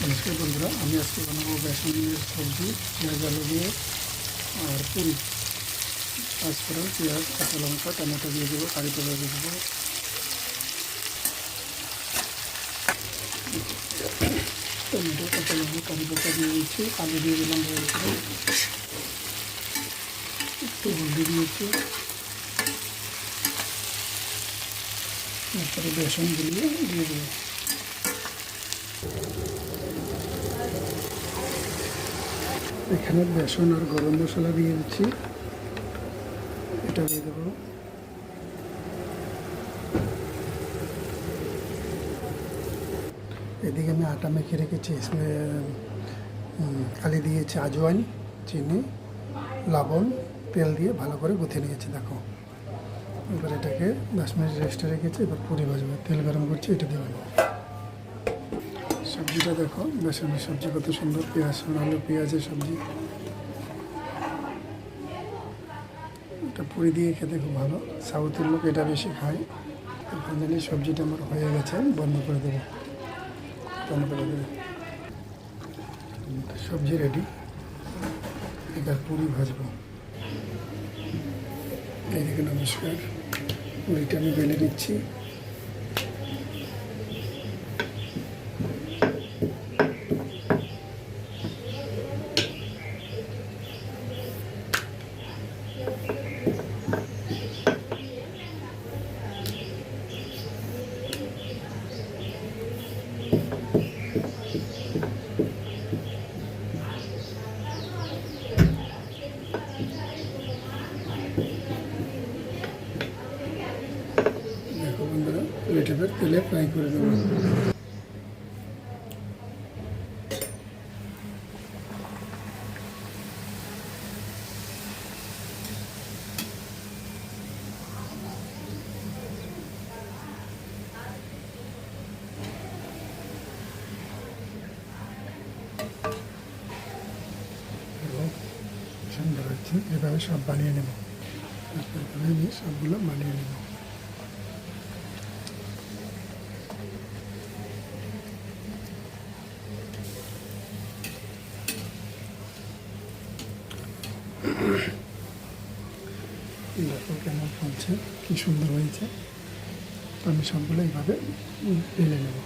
नमस्कार बंधुरा आज के बनाबो बेसन सब्जी पेঁয়াজ आलू दिए और पूरी पाँचफोड़न पेঁয়াজ काँचा लंका टमेटो दिए देव कड़ी पाउडार দিয়ে দেবো टमेटो काँचा लंका कड़ी पाउडार দিয়ে দিচ্ছি आलू দিয়ে দিলাম বড় করে একটু হলদি দিয়েছি তারপরে বেসন গুলিয়ে দিয়ে দেবো এখানে বেসন আর গরম মশলা দিয়ে দিচ্ছি এটা দিয়ে দেবো এদিকে আমি আটা মেখে রেখেছি খালি দিয়েছি আজওয়াইন চিনি লবণ তেল দিয়ে ভালো করে গুঁথে নিয়েছি দেখো এবার এটাকে 10 মিনিট রেস্টে রেখেছি এবার পুরি ভাজবো তেল গরম করছি এটা দিয়ে দেবো सब्जी देखो बेसन सब्जी कत सुंदर पेঁয়াজ आलू पेঁয়াজের सब्जी এটা পুরি দিয়ে খেতে খুব ভালো সাউথের লোক এটা বেশি খায় ফাইনালি সবজিটা আমার হয়ে গেছে বন্ধ করে দেব সবজি রেডি এবার পুরি ভাজবো এইদিকে নমস্কার পুরিটা আমি বেলে দিচ্ছি এটা তেলে ফ্রাই করে দেবো সুন্দর হচ্ছে এভাবে সব বানিয়ে নেব আমি সবগুলো বানিয়ে নেব দেখো কেমন ফুলছে কি সুন্দর হয়েছে আমি সবগুলো এইভাবে ঢেলে নেব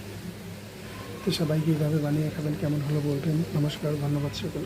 তো সবাইকে এইভাবে বানিয়ে খাবেন কেমন হলো বলবেন নমস্কার ধন্যবাদ সকল